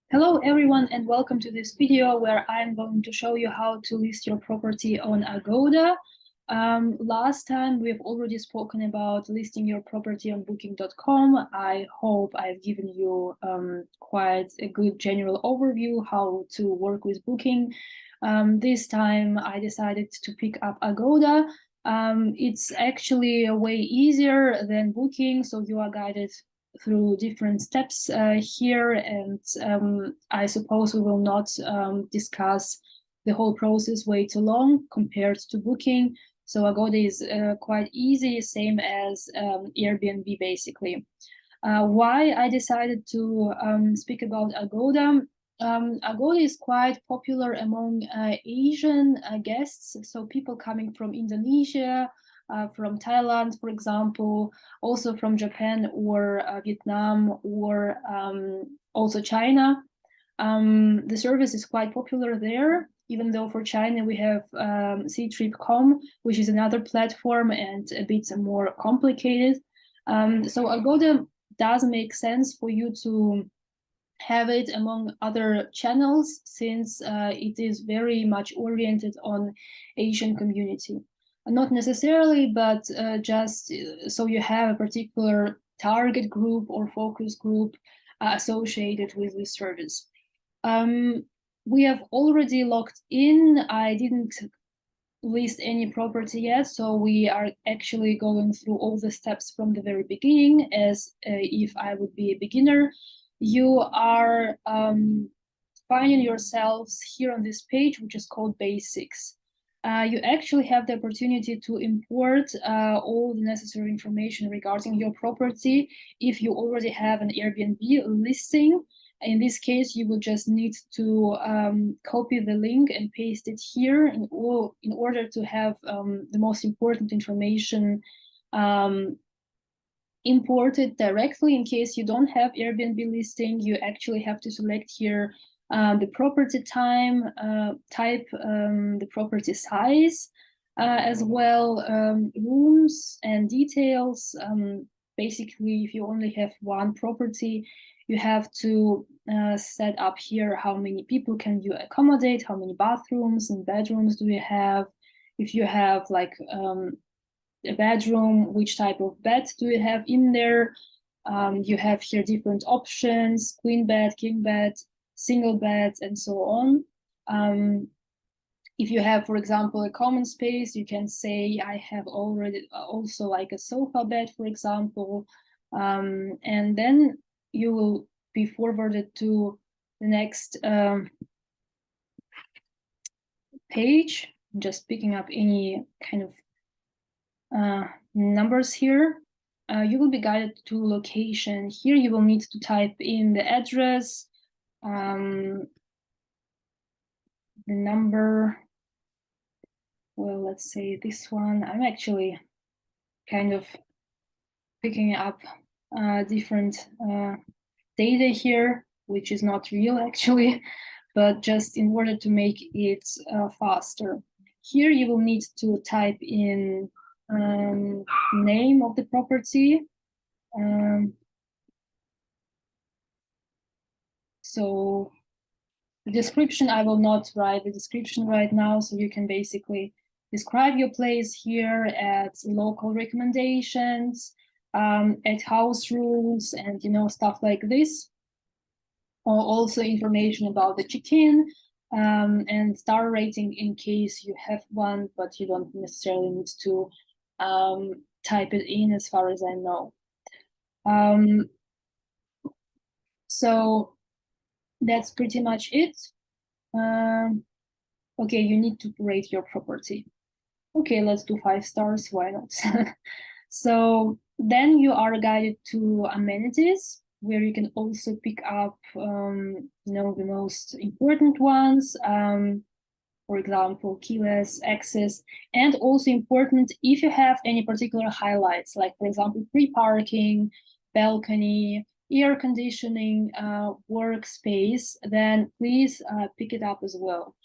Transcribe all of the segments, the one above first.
Hello everyone and welcome to this video where I'm going to show you how to list your property on Agoda. Last time we've already spoken about listing your property on booking.com. I hope I've given you quite a good general overview how to work with Booking. This time I decided to pick up Agoda. It's actually a way easier than Booking, so you are guided through different steps here, and I suppose we will not discuss the whole process way too long compared to Booking. So Agoda is quite easy, same as Airbnb basically. Why I decided to speak about Agoda? Agoda is quite popular among Asian guests, so people coming from Indonesia, from Thailand, for example, also from Japan or Vietnam, or also China. The service is quite popular there, even though for China we have Ctrip.com, which is another platform and a bit more complicated. So Agoda does make sense for you to have it among other channels, since it is very much oriented on Asian community. Not necessarily, but just so you have a particular target group or focus group associated with this service. We have already logged in. I didn't list any property yet, so we are actually going through all the steps from the very beginning, as if I would be a beginner. You are finding yourselves here on this page, which is called Basics. You actually have the opportunity to import all the necessary information regarding your property if you already have an Airbnb listing. In this case, you will just need to copy the link and paste it here in order to have the most important information imported directly. In case you don't have Airbnb listing, you actually have to select here the property type, the property size, as well rooms and details. Basically, if you only have one property, you have to set up here how many people can you accommodate, how many bathrooms and bedrooms do you have. If you have like a bedroom, which type of bed do you have in there. You have here different options: queen bed, king bed, single bed, and so on. If you have, for example, a common space, you can say I have already also like a sofa bed, for example, and then you will be forwarded to the next page. Just picking up any kind of numbers here. You will be guided to location. Here you will need to type in the address, the number. Well, let's say this one. I'm actually kind of picking up different data here, which is not real actually, but just in order to make it faster. Here you will need to type in name of the property. So the description, I will not write the description right now, so you can basically describe your place here, add local recommendations, add house rules, and stuff like this. Or also information about the check-in and star rating in case you have one, but you don't necessarily need to type it in, as far as I know. So that's pretty much it. Okay, you need to rate your property. Okay, let's do 5 stars, why not? So then you are guided to amenities, where you can also pick up the most important ones. For example, keyless access, and also important if you have any particular highlights, like for example, free parking, balcony, air conditioning, workspace, then please pick it up as well.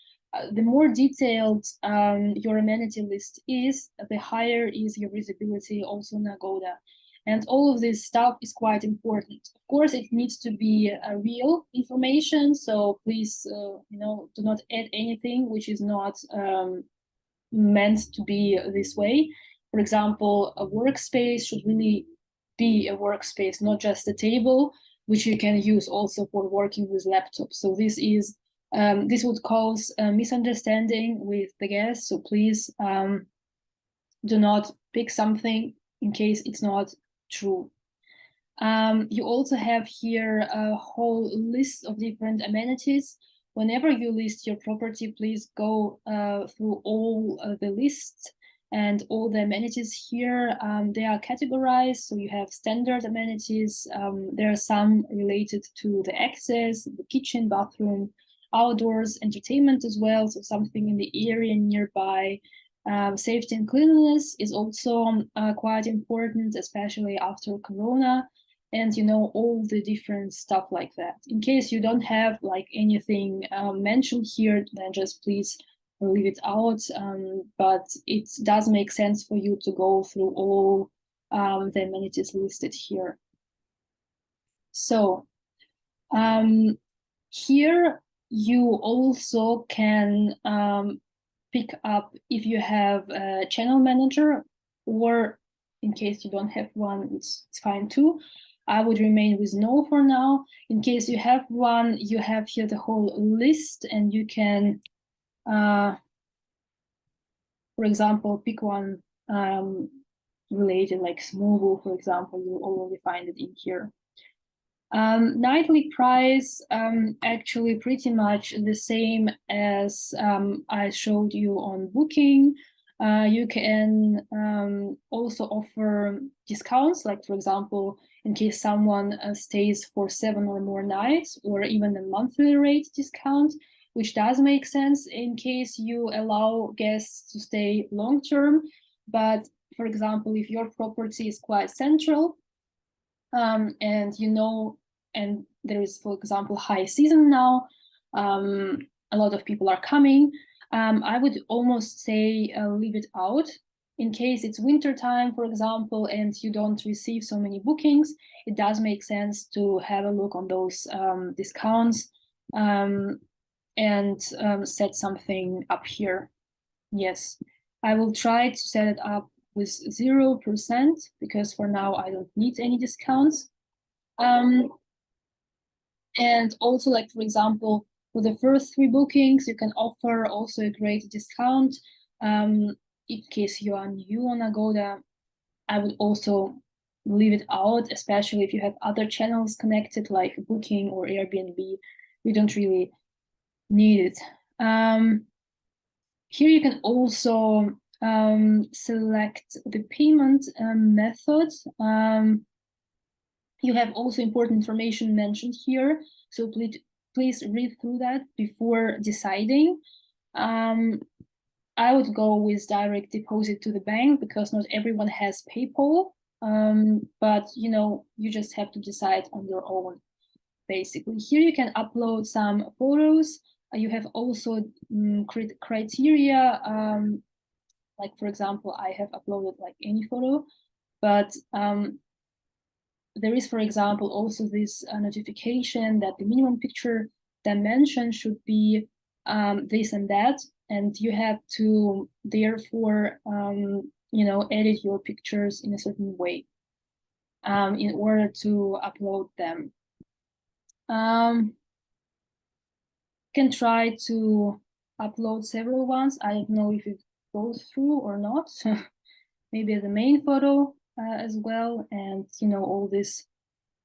The more detailed your amenity list is, the higher is your visibility also in Agoda. And all of this stuff is quite important. Of course, it needs to be real information. So please, do not add anything which is not meant to be this way. For example, a workspace should really be a workspace, not just a table, which you can use also for working with laptops. So this would cause a misunderstanding with the guests. So please do not pick something in case it's not true. You also have here a whole list of different amenities. Whenever you list your property, please go through all the lists and all the amenities here. They are categorized, so you have standard amenities. There are some related to the access, the kitchen, bathroom, outdoors, entertainment as well, so something in the area nearby. Safety and cleanliness is also quite important, especially after Corona, and all the different stuff like that. In case you don't have like anything mentioned here, then just please leave it out. But it does make sense for you to go through all the amenities listed here. So here you also can pick up if you have a channel manager, or in case you don't have one, it's fine too. I would remain with no for now. In case you have one, you have here the whole list, and you can, for example, pick one related, like Smoogle, for example. You already find it in here. Nightly price, actually pretty much the same as I showed you on Booking. You can also offer discounts, like for example, in case someone stays for 7 or more nights, or even a monthly rate discount, which does make sense in case you allow guests to stay long term. But for example, if your property is quite central, and and there is, for example, high season now, a lot of people are coming, I would almost say leave it out. In case it's winter time, for example, and you don't receive so many bookings, it does make sense to have a look on those discounts and set something up here. Yes, I will try to set it up with 0% because for now I don't need any discounts. And also, like for example, for the first 3 bookings, you can offer also a great discount. In case you are new on Agoda, I would also leave it out, especially if you have other channels connected like Booking or Airbnb. You don't really need it. Here you can also select the payment method. You have also important information mentioned here, so please read through that before deciding. I would go with direct deposit to the bank because not everyone has PayPal, but you just have to decide on your own, basically. Here you can upload some photos. You have also criteria, like for example, I have uploaded like any photo, but there is, for example, also this notification that the minimum picture dimension should be this and that, and you have to therefore edit your pictures in a certain way in order to upload them. Can try to upload several ones. I don't know if it goes through or not. Maybe the main photo as well, and all this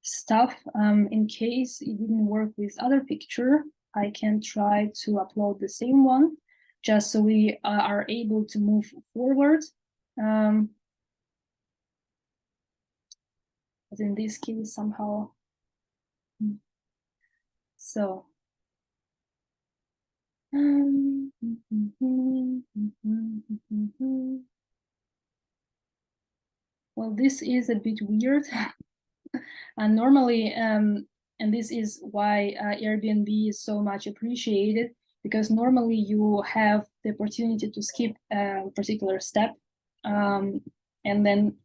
stuff. In case it didn't work with other picture, I can try to upload the same one, just so we are able to move forward. But in this case, somehow, so. Well, this is a bit weird. And normally, and this is why Airbnb is so much appreciated, because normally you have the opportunity to skip a particular step, and then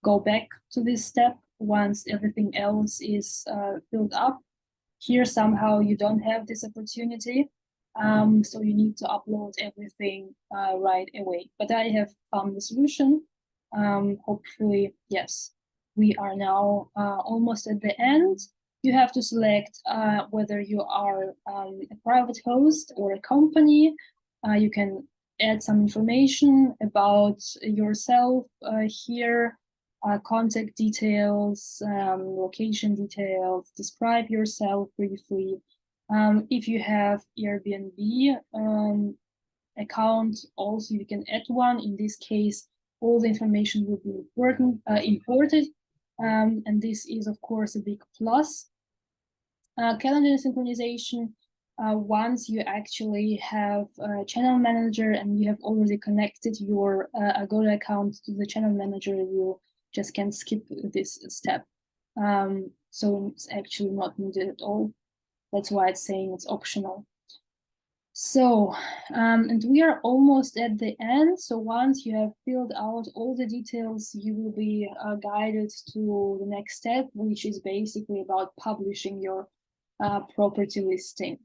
go back to this step once everything else is filled up. Here, somehow you don't have this opportunity. So you need to upload everything right away. But I have found the solution. Hopefully, yes, we are now almost at the end. You have to select whether you are a private host or a company. You can add some information about yourself here, contact details, location details, describe yourself briefly. If you have Airbnb account, also you can add one. In this case, all the information will be imported. And this is, of course, a big plus. Calendar synchronization, once you actually have a channel manager and you have already connected your Agoda account to the channel manager, you just can skip this step. So it's actually not needed at all. That's why it's saying it's optional. So, and we are almost at the end. So once you have filled out all the details, you will be guided to the next step, which is basically about publishing your property listing.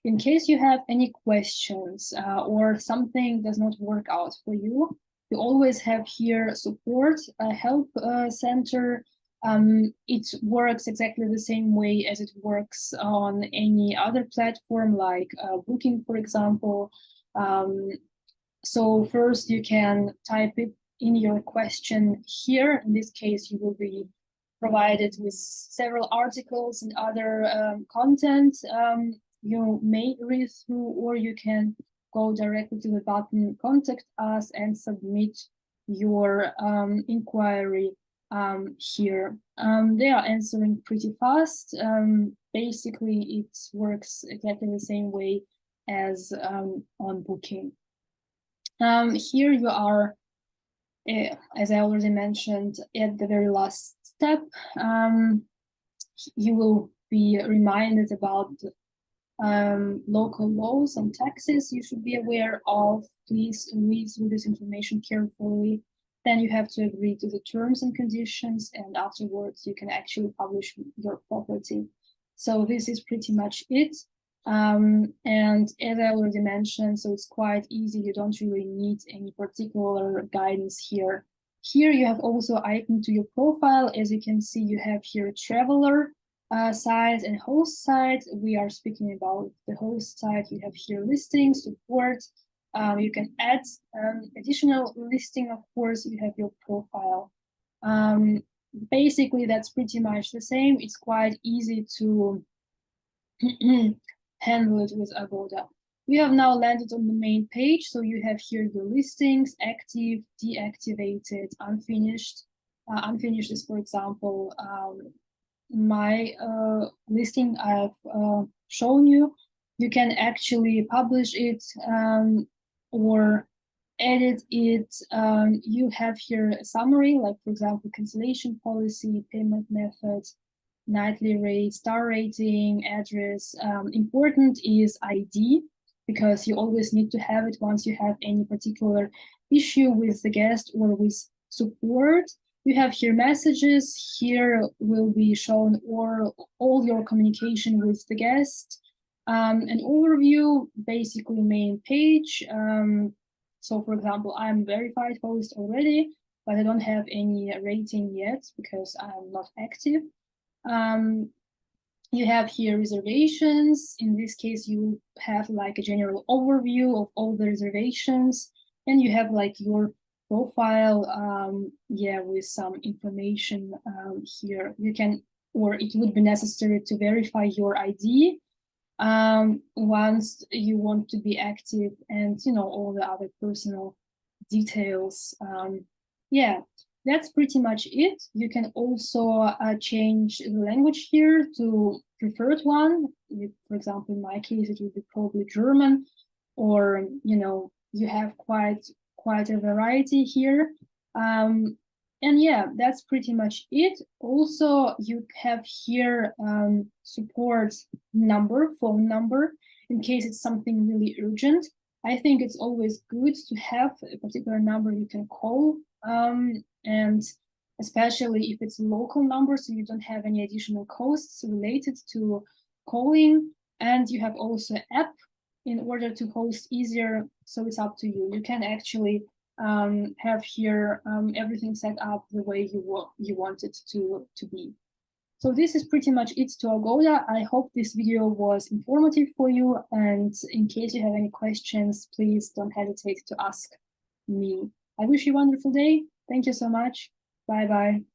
In case you have any questions or something does not work out for you, you always have here support, a help center. It works exactly the same way as it works on any other platform like Booking, for example. So first you can type it in your question here. In this case, you will be provided with several articles and other content you may read through, or you can go directly to the button contact us and submit your inquiry here. They are answering pretty fast. Basically, it works exactly the same way as on Booking. Here you are, as I already mentioned, at the very last step. You will be reminded about local laws and taxes you should be aware of. Please read through this information carefully. Then you have to agree to the terms and conditions, and afterwards you can actually publish your property. So this is pretty much it. And as I already mentioned, so it's quite easy. You don't really need any particular guidance here. Here you have also icon to your profile. As you can see, you have here traveler side and host side. We are speaking about the host side. You have here listings, support. You can add additional listing, of course. You have your profile. Basically, that's pretty much the same. It's quite easy to handle it with Agoda. We have now landed on the main page. So you have here your listings, active, deactivated, unfinished. Unfinished is, for example, my listing I've shown you. You can actually publish it or edit it. You have here a summary, like for example, cancellation policy, payment methods, nightly rate, star rating, address. Important is ID, because you always need to have it once you have any particular issue with the guest or with support. You have here messages. Here will be shown all your communication with the guest. An overview, basically main page. So for example, I'm verified host already, but I don't have any rating yet because I'm not active. You have here reservations. In this case, you have like a general overview of all the reservations, and you have like your profile, with some information here. You can, or it would be necessary to verify your ID once you want to be active, and all the other personal details. That's pretty much it. You can also change the language here to preferred one. For example, in my case, it would be probably German, or you have quite a variety here. And yeah, that's pretty much it. Also, you have here support number, phone number, in case it's something really urgent. I think it's always good to have a particular number you can call. And especially if it's a local number, so you don't have any additional costs related to calling. And you have also an app in order to host easier, so it's up to you. You can actually have here everything set up the way you want it to be. So this is pretty much it to Agoda. I hope this video was informative for you, and in case you have any questions, please don't hesitate to ask me. I wish you a wonderful day. Thank you so much. Bye bye.